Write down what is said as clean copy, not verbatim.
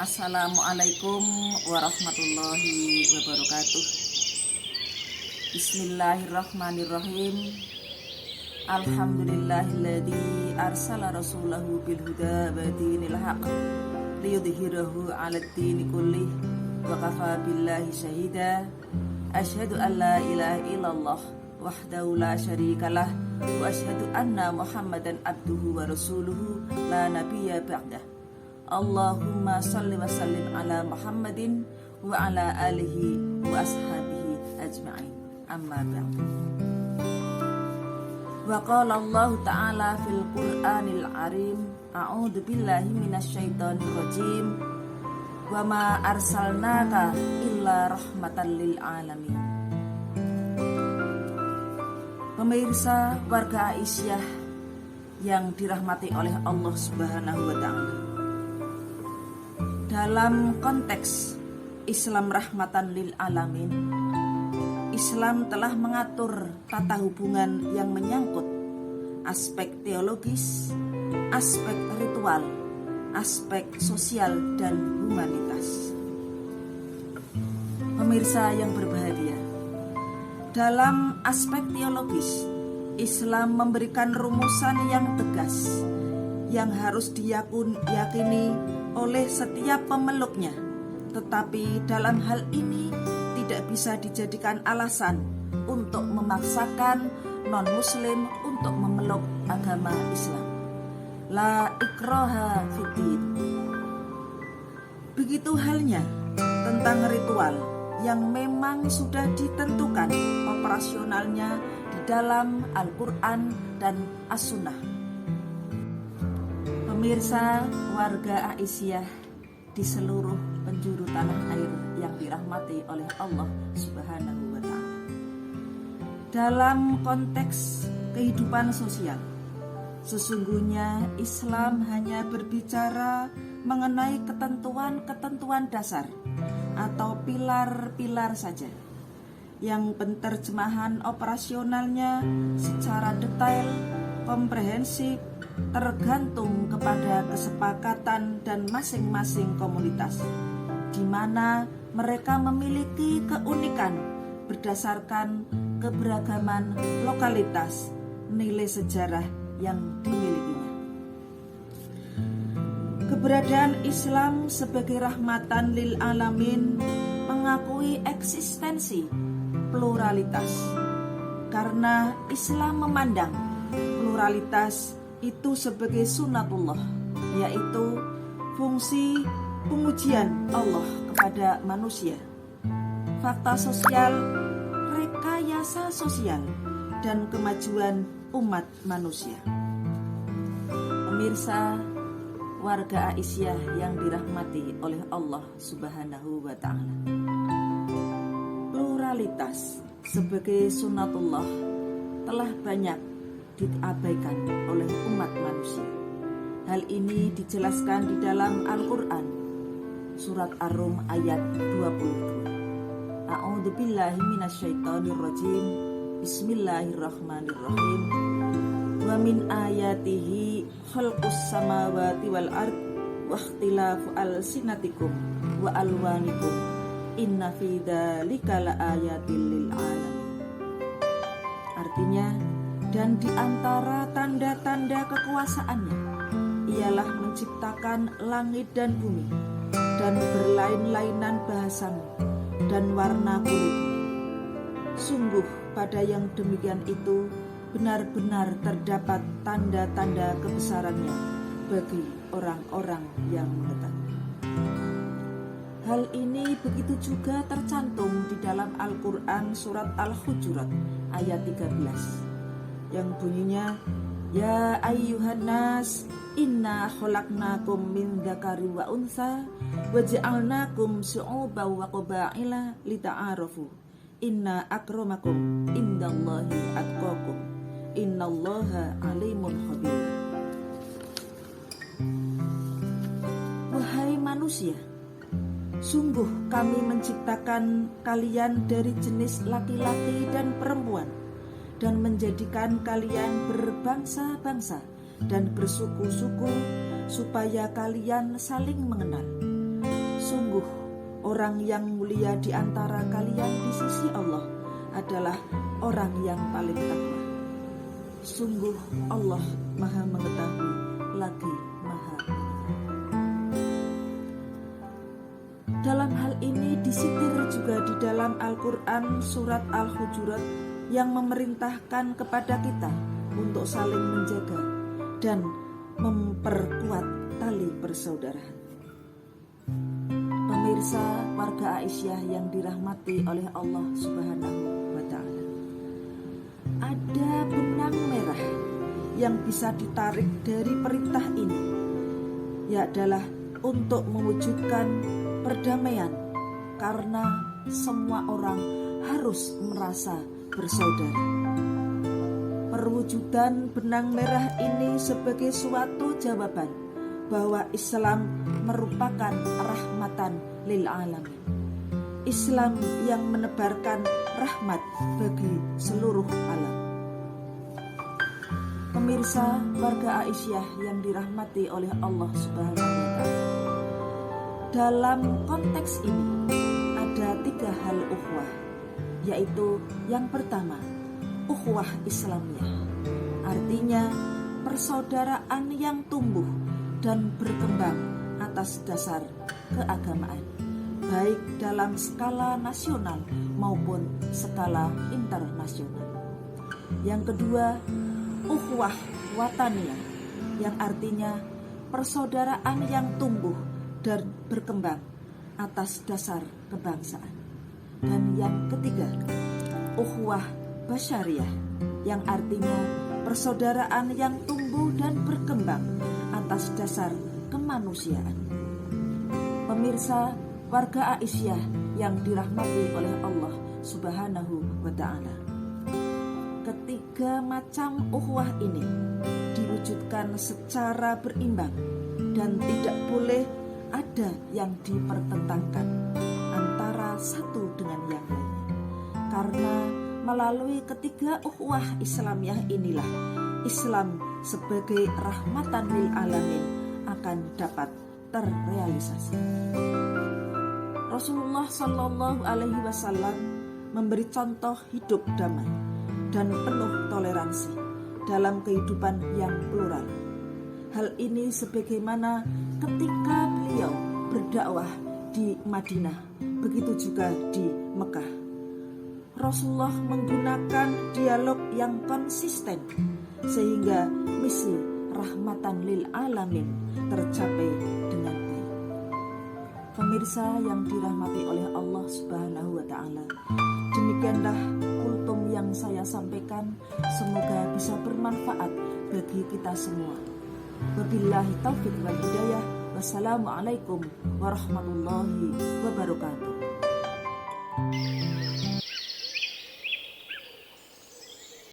Assalamualaikum warahmatullahi wabarakatuh. Bismillahirrahmanirrahim. Alhamdulillahilladzi arsala rasulahu bil huda wa dinil haq liyudhhirahu 'alad dini kullih wa kafa billahi syahida. Asyhadu an la ilaha illallah wahdahu la syarikalah wa asyhadu anna Muhammadan abduhu wa rasuluhu la nabiyya ba'dah. Allahumma salli wa sallim ala Muhammadin wa ala alihi wa ashabihi ajma'in. Amma ba'du. Wa qala Allah ta'ala fil Qur'anil 'Arim, a'udzu billahi minasyaitonir rajim. Wa ma arsalnaka illa rahmatan lil alamin. Pemirsa warga Aisyah yang dirahmati oleh Allah Subhanahu wa taala. Dalam konteks Islam rahmatan lil alamin, Islam telah mengatur tata hubungan yang menyangkut aspek teologis, aspek ritual, aspek sosial dan humanitas. Pemirsa yang berbahagia, dalam aspek teologis, Islam memberikan rumusan yang tegas yang harus diyakini oleh setiap pemeluknya, tetapi dalam hal ini tidak bisa dijadikan alasan untuk memaksakan non-muslim untuk memeluk agama Islam. La ikraha fiddin. Begitu halnya tentang ritual yang memang sudah ditentukan operasionalnya di dalam Al-Quran dan As-Sunnah. Pemirsa warga Aisyah di seluruh penjuru tanah air yang dirahmati oleh Allah Subhanahu wa taala. Dalam konteks kehidupan sosial, sesungguhnya Islam hanya berbicara mengenai ketentuan-ketentuan dasar atau pilar-pilar saja, yang penterjemahan operasionalnya secara detail, komprehensif, tergantung kepada kesepakatan dan masing-masing komunitas, di mana mereka memiliki keunikan berdasarkan keberagaman lokalitas, nilai sejarah yang dimilikinya. Keberadaan Islam sebagai rahmatan lil alamin mengakui eksistensi pluralitas, karena Islam memandang pluralitas itu sebagai sunnatullah, yaitu fungsi pengujian Allah kepada manusia, fakta sosial, rekayasa sosial, dan kemajuan umat manusia. Pemirsa warga Aisyah yang dirahmati oleh Allah Subhanahu wa taala. Pluralitas sebagai sunnatullah telah banyak diabaikan oleh umat manusia. Hal ini dijelaskan di dalam Al-Quran, surat Ar-Rum ayat 22. A'udzu billahi minasyaitonir rajim. Bismillahirrahmanirrahim. Wa min ayatihi khalqus samawati wal ard wa ikhtilafu alsinatikum wa alwanikum inna fi dzalika laayatil lil alamin. Artinya, dan di antara tanda-tanda kekuasaannya ialah menciptakan langit dan bumi, dan berlain-lainan bahasamu dan warna kulitmu. Sungguh pada yang demikian itu benar-benar terdapat tanda-tanda kebesarannya bagi orang-orang yang mengetahui. Hal ini begitu juga tercantum di dalam Al-Quran surat Al-Hujurat ayat 13 yang bunyinya, Ya ayyuhan nas, inna khalaqnakum min dzakari wa untha wa ja'alnakum syu'uban wa qabaila lita'arafu. Inna akramakum indallahi atqakum. Innallaha alimun khabir. Wahai manusia, sungguh kami menciptakan kalian dari jenis laki-laki dan perempuan, dan menjadikan kalian berbangsa-bangsa dan bersuku-suku supaya kalian saling mengenal. Sungguh orang yang mulia di antara kalian di sisi Allah adalah orang yang paling takwa. Sungguh Allah Maha mengetahui lagi Maha menyayang. Dalam hal ini disitir juga di dalam Al-Quran surat Al-Hujurat yang memerintahkan kepada kita untuk saling menjaga dan memperkuat tali persaudaraan. Pemirsa warga Aisyah yang dirahmati oleh Allah Subhanahu wa Ta'ala, ada benang merah yang bisa ditarik dari perintah ini, adalah untuk mewujudkan perdamaian, karena semua orang harus merasa bersaudara. Perwujudan benang merah ini sebagai suatu jawaban bahwa Islam merupakan rahmatan lil alamin. Islam yang menebarkan rahmat bagi seluruh alam. Pemirsa warga Aisyah yang dirahmati oleh Allah Subhanahu wa Ta'ala, dalam konteks ini ada 3 hal ukhuwah, yaitu yang pertama, ukhuwah Islamiyah, artinya persaudaraan yang tumbuh dan berkembang atas dasar keagamaan, baik dalam skala nasional maupun skala internasional. Yang kedua, ukhuwah wataniyah, yang artinya persaudaraan yang tumbuh dan berkembang atas dasar kebangsaan. Dan yang ketiga, ukhuwah basyariyah, yang artinya persaudaraan yang tumbuh dan berkembang atas dasar kemanusiaan. Pemirsa warga Aisyah yang dirahmati oleh Allah Subhanahu wa Ta'ala, ketiga macam ukhuwah ini diwujudkan secara berimbang dan tidak boleh ada yang dipertentangkan antara satu dengan yang lainnya, karena melalui ketiga ukhuwah Islamiyah inilah Islam sebagai rahmatan lil alamin akan dapat terrealisasi. Rasulullah Shallallahu Alaihi Wasallam memberi contoh hidup damai dan penuh toleransi dalam kehidupan yang plural. Hal ini sebagaimana ketika beliau berdakwah di Madinah, begitu juga di Mekah. Rasulullah menggunakan dialog yang konsisten sehingga misi rahmatan lil alamin tercapai dengan baik. Pemirsa yang dirahmati oleh Allah Subhanahu wa Ta'ala, demikianlah kultum yang saya sampaikan, semoga bisa bermanfaat bagi kita semua. Wabillahi taufiq wal hidayah. Wassalamualaikum warahmatullahi wabarakatuh.